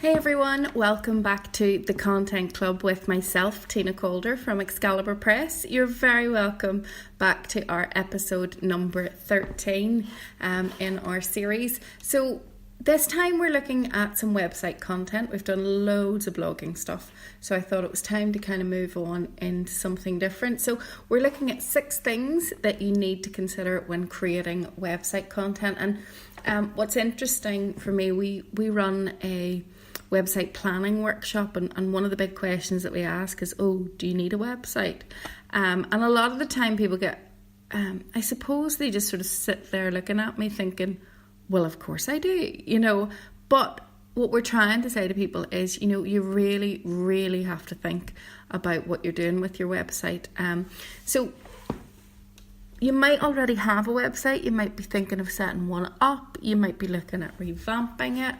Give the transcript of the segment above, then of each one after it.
Hey everyone, welcome back to the Content Club with myself, Tina Calder from Excalibur Press. You're very welcome back to our episode number 13 in our series. So this time we're looking at some website content. We've done loads of blogging stuff, so I thought it was time to kind of move on into something different. So we're looking at 6 things that you need to consider when creating website content. And what's interesting for me, we run a website planning workshop, and one of the big questions that we ask is, do you need a website? And a lot of the time people get, I suppose they just sort of sit there looking at me thinking, well, of course I do, but what we're trying to say to people is, you really, really have to think about what you're doing with your website. So you might already have a website, you might be thinking of setting one up, you might be looking at revamping it,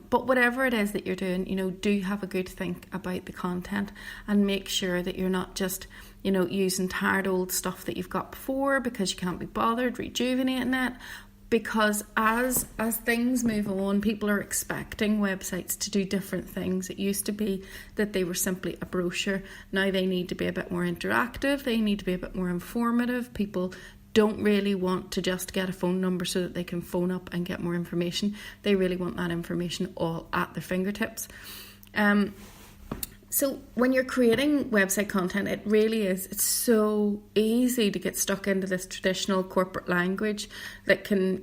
but whatever it is that you're doing, do have a good think about the content and make sure that you're not just, using tired old stuff that you've got before because you can't be bothered rejuvenating it. Because as things move on, people are expecting websites to do different things. It used to be that they were simply a brochure. Now they need to be a bit more interactive. They need to be a bit more informative. People don't really want to just get a phone number so that they can phone up and get more information. They really want that information all at their fingertips. So when you're creating website content, it's so easy to get stuck into this traditional corporate language that can,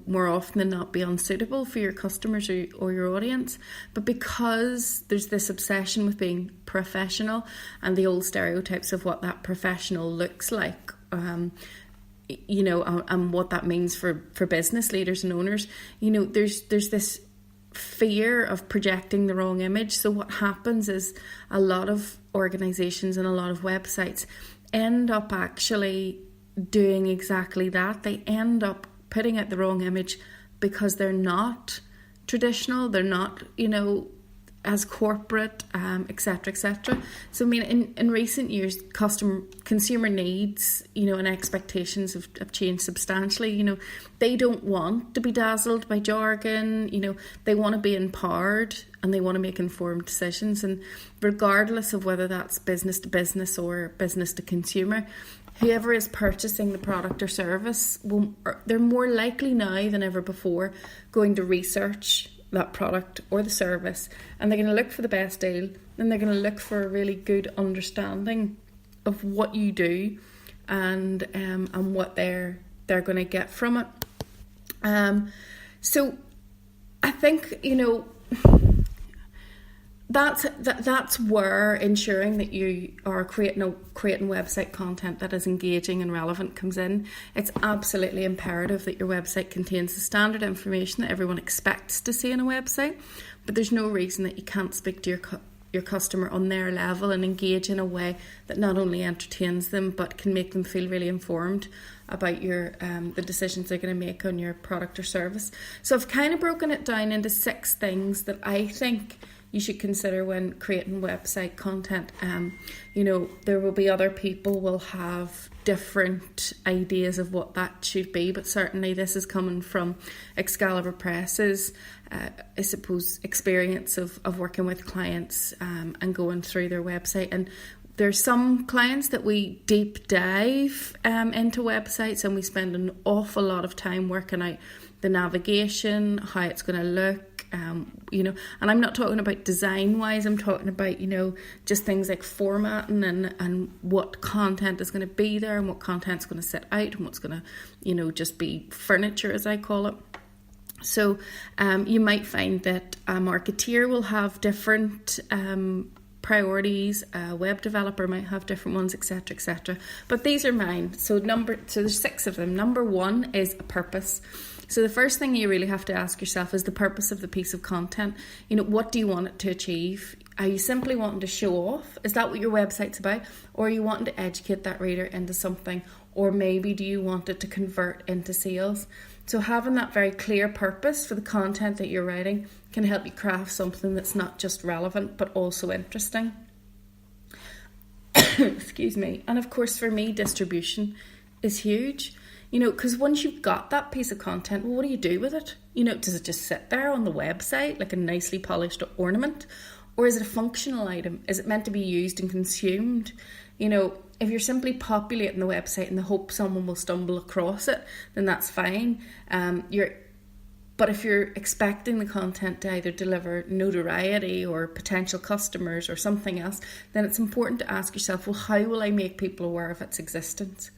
more often than not be unsuitable for your customers or your audience. But because there's this obsession with being professional and the old stereotypes of what that professional looks like, and what that means for business leaders and owners, there's this fear of projecting the wrong image. So what happens is a lot of organizations and a lot of websites end up actually doing exactly that. They end up putting out the wrong image because they're not traditional, they're not, as corporate, etc., etc. So I mean, in recent years, consumer needs, and expectations have changed substantially. They don't want to be dazzled by jargon. They want to be empowered and they want to make informed decisions. And regardless of whether that's business to business or business to consumer, whoever is purchasing the product or service, they're more likely now than ever before going to research that product or the service, and they're going to look for the best deal, and they're going to look for a really good understanding of what you do and what they're going to get from it. So I think that's where ensuring that you are creating website content that is engaging and relevant comes in. It's absolutely imperative that your website contains the standard information that everyone expects to see in a website, but there's no reason that you can't speak to your customer on their level and engage in a way that not only entertains them but can make them feel really informed about your the decisions they're going to make on your product or service. So I've kind of broken it down into 6 things that I think you should consider when creating website content. There will be other people will have different ideas of what that should be, but certainly this is coming from Excalibur Press's, I suppose, experience of working with clients and going through their website. And there's some clients that we deep dive into websites, and we spend an awful lot of time working out the navigation, how it's going to look, and I'm not talking about design wise, I'm talking about, just things like formatting and what content is going to be there and what content's going to sit out and what's going to, just be furniture, as I call it. So you might find that a marketeer will have different priorities, a web developer might have different ones, etc., etc. But these are mine. So there's 6 of them. Number 1 is a purpose. So the first thing you really have to ask yourself is the purpose of the piece of content. What do you want it to achieve? Are you simply wanting to show off? Is that what your website's about? Or are you wanting to educate that reader into something? Or maybe do you want it to convert into sales? So having that very clear purpose for the content that you're writing can help you craft something that's not just relevant but also interesting. Excuse me. And of course, for me, distribution is huge. Because once you've got that piece of content, well, what do you do with it? Does it just sit there on the website like a nicely polished ornament? Or is it a functional item? Is it meant to be used and consumed? If you're simply populating the website in the hope someone will stumble across it, then that's fine. But if you're expecting the content to either deliver notoriety or potential customers or something else, then it's important to ask yourself, well, how will I make people aware of its existence?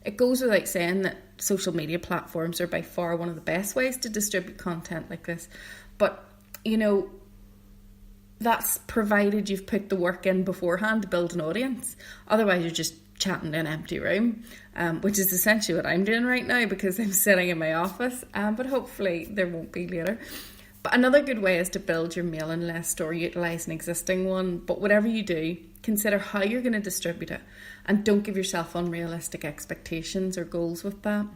It goes without saying that social media platforms are by far one of the best ways to distribute content like this. But, that's provided you've put the work in beforehand to build an audience. Otherwise, you're just chatting in an empty room, which is essentially what I'm doing right now because I'm sitting in my office, but hopefully there won't be later. But another good way is to build your mailing list or utilise an existing one. But whatever you do, consider how you're going to distribute it and don't give yourself unrealistic expectations or goals with that.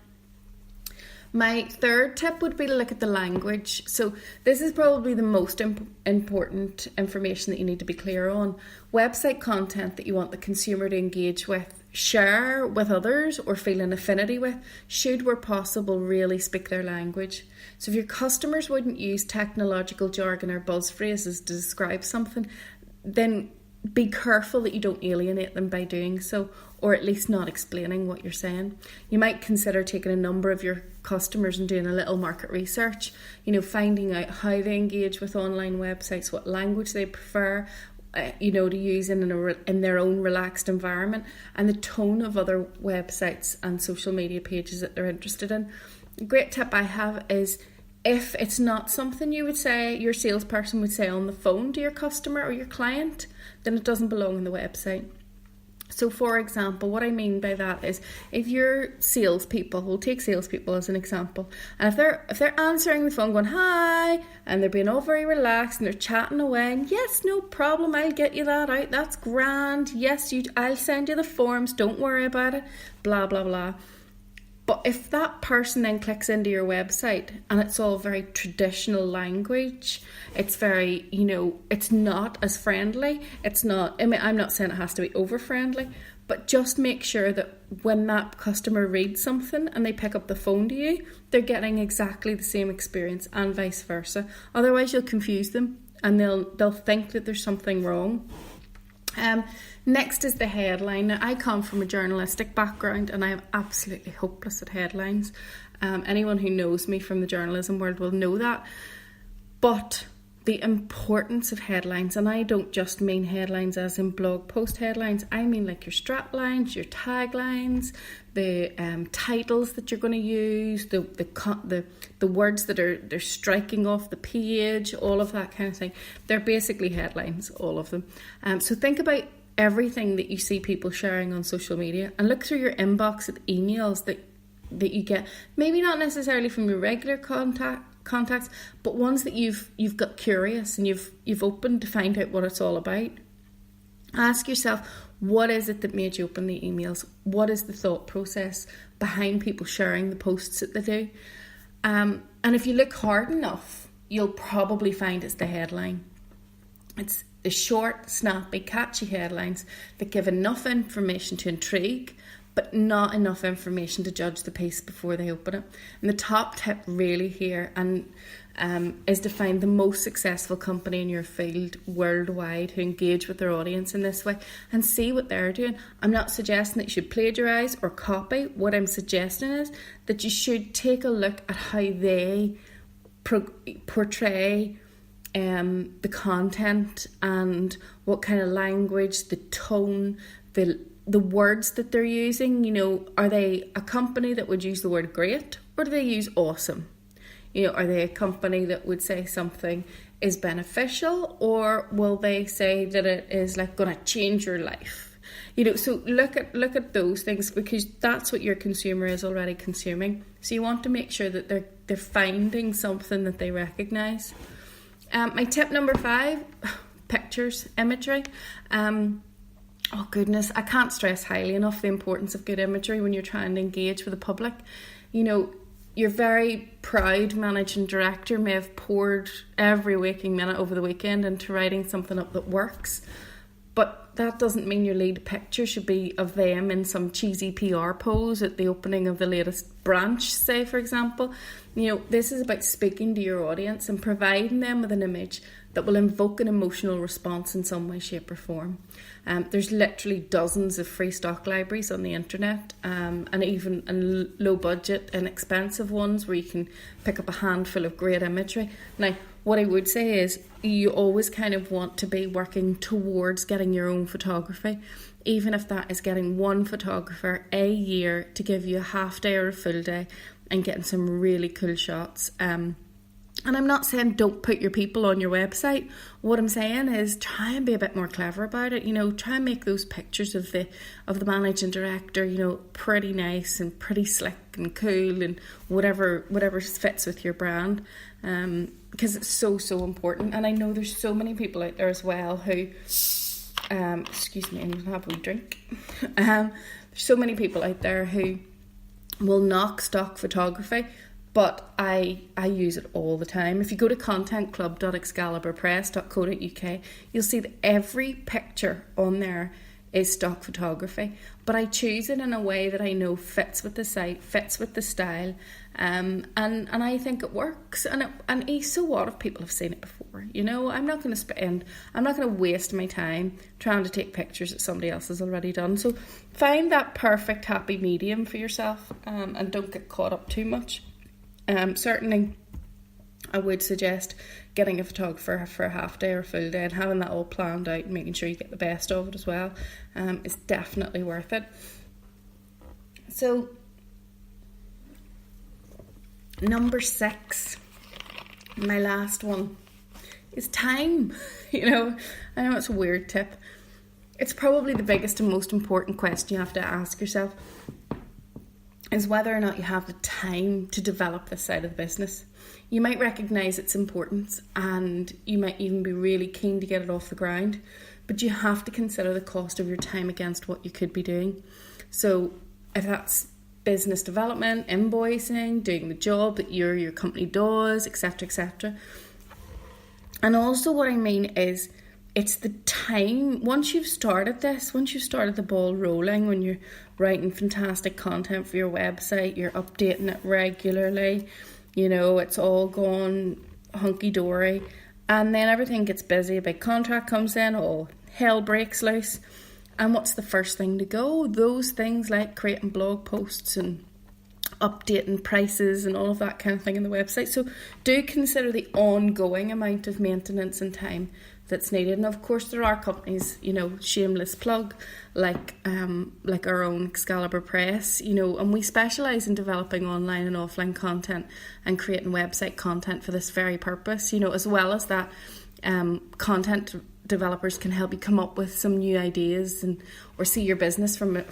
My third tip would be to look at the language. So this is probably the most important information that you need to be clear on. Website content that you want the consumer to engage with, share with others or feel an affinity with should, where possible, really speak their language. So if your customers wouldn't use technological jargon or buzz phrases to describe something, then be careful that you don't alienate them by doing so, or at least not explaining what you're saying. You might consider taking a number of your customers and doing a little market research, finding out how they engage with online websites, what language they prefer, to use in their own relaxed environment, and the tone of other websites and social media pages that they're interested in. A great tip I have is, if it's not something your salesperson would say on the phone to your customer or your client, then it doesn't belong on the website. So, for example, what I mean by that is, if your salespeople, we'll take salespeople as an example, and if they're answering the phone going, hi, and they're being all very relaxed and they're chatting away, and yes, no problem, I'll get you that out, that's grand, yes, I'll send you the forms, don't worry about it, blah, blah, blah. But if that person then clicks into your website and it's all very traditional language, it's very, it's not as friendly. I'm not saying it has to be over friendly, but just make sure that when that customer reads something and they pick up the phone to you, they're getting exactly the same experience and vice versa. Otherwise, you'll confuse them and they'll think that there's something wrong. Next is the headline. Now, I come from a journalistic background and I am absolutely hopeless at headlines. Anyone who knows me from the journalism world will know that. But the importance of headlines, and I don't just mean headlines as in blog post headlines, I mean like your strap lines, your taglines, the titles that you're going to use, the words that they're striking off the page, all of that kind of thing. They're basically headlines, all of them. So think about everything that you see people sharing on social media and look through your inbox at emails that you get, maybe not necessarily from your regular contacts, but ones that you've got curious and you've opened to find out what it's all about. Ask yourself, what is it that made you open the emails? What is the thought process behind people sharing the posts that they do? And if you look hard enough, you'll probably find it's the headline. It's the short, snappy, catchy headlines that give enough information to intrigue, but not enough information to judge the piece before they open it. And the top tip really here is to find the most successful company in your field worldwide who engage with their audience in this way and see what they're doing. I'm not suggesting that you should plagiarise or copy. What I'm suggesting is that you should take a look at how they portray the content and what kind of language, the tone, the words that they're using. Are they a company that would use the word great, or do they use awesome? Are they a company that would say something is beneficial, or will they say that it is like going to change your life? So look at those things, because that's what your consumer is already consuming. So you want to make sure that they're finding something that they recognise. My tip number 5, pictures, imagery. Oh goodness, I can't stress highly enough the importance of good imagery when you're trying to engage with the public. Your very proud managing director may have poured every waking minute over the weekend into writing something up that works, but that doesn't mean your lead picture should be of them in some cheesy PR pose at the opening of the latest branch, say, for example. This is about speaking to your audience and providing them with an image that will invoke an emotional response in some way, shape or form. There's literally dozens of free stock libraries on the internet, and even low budget, inexpensive ones where you can pick up a handful of great imagery. Now, what I would say is you always kind of want to be working towards getting your own photography, even if that is getting one photographer a year to give you a half day or a full day and getting some really cool shots. And I'm not saying don't put your people on your website. What I'm saying is try and be a bit more clever about it. Try and make those pictures of the managing director, pretty nice and pretty slick and cool and whatever fits with your brand. Because it's so, so important. And I know there's so many people out there as well who, excuse me, I'm going to have a wee drink. There's so many people out there who will knock stock photography, but I use it all the time. If you go to contentclub.excaliburpress.co.uk, you'll see that every picture on there is stock photography, but I choose it in a way that I know fits with the site, fits with the style, and I think it works. And so what if people have seen it before? I'm not going to waste my time trying to take pictures that somebody else has already done. So find that perfect happy medium for yourself, and don't get caught up too much. Certainly, I would suggest getting a photographer for a half day or full day and having that all planned out and making sure you get the best of it as well. It's definitely worth it. So, number 6, my last one, is time. I know it's a weird tip. It's probably the biggest and most important question you have to ask yourself, is whether or not you have the time to develop this side of the business. You might recognise its importance and you might even be really keen to get it off the ground, but you have to consider the cost of your time against what you could be doing. So if that's business development, invoicing, doing the job that your company does, etc., etc. And also what I mean is, it's the time, once you've started the ball rolling, when you're writing fantastic content for your website, you're updating it regularly, it's all gone hunky-dory, and then everything gets busy, a big contract comes in, all hell breaks loose, and what's the first thing to go? Those things like creating blog posts and updating prices and all of that kind of thing in the website. So do consider the ongoing amount of maintenance and time that's needed. And of course there are companies, shameless plug, like our own Excalibur Press, and we specialise in developing online and offline content and creating website content for this very purpose, as well as that content developers can help you come up with some new ideas or see your business from a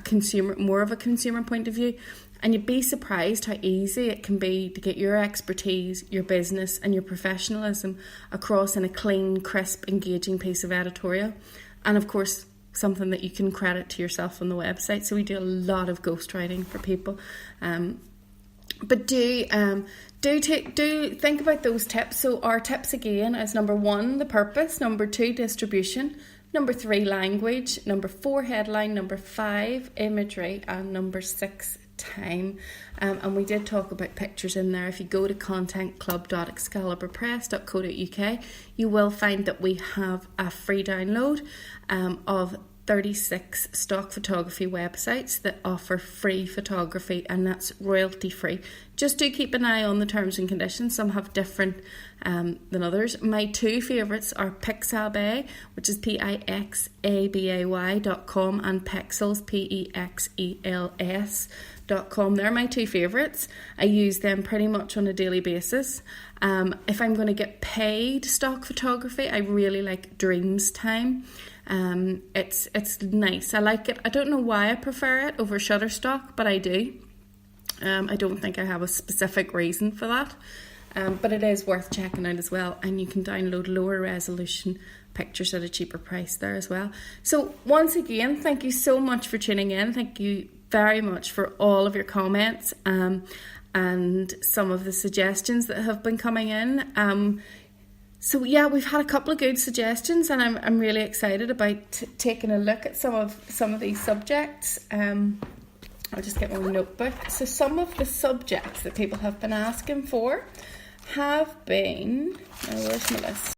consumer point of view. And you'd be surprised how easy it can be to get your expertise, your business and your professionalism across in a clean, crisp, engaging piece of editorial. And of course, something that you can credit to yourself on the website. So we do a lot of ghostwriting for people. But do think about those tips. So our tips again is number 1, the purpose, number 2, distribution, number 3, language, number 4, headline, number 5, imagery, and number 6, time. And we did talk about pictures in there. If you go to contentclub.excaliburpress.co.uk, you will find that we have a free download of 36 stock photography websites that offer free photography, and that's royalty free. Just do keep an eye on the terms and conditions. Some have different than others. My 2 favourites are Pixabay, which is pixabay.com, and Pexels, pexels.com. They're my 2 favourites. I use them pretty much on a daily basis. If I'm going to get paid stock photography, I really like Dreams Time. It's nice. I like it. I don't know why I prefer it over Shutterstock, but I do. I don't think I have a specific reason for that. But it is worth checking out as well, and you can download lower resolution pictures at a cheaper price there as well. So once again, thank you so much for tuning in. Thank you very much for all of your comments and some of the suggestions that have been coming in. So yeah, we've had a couple of good suggestions, and I'm really excited about taking a look at some of these subjects. I'll just get my notebook. So some of the subjects that people have been asking for have been, now where's my list?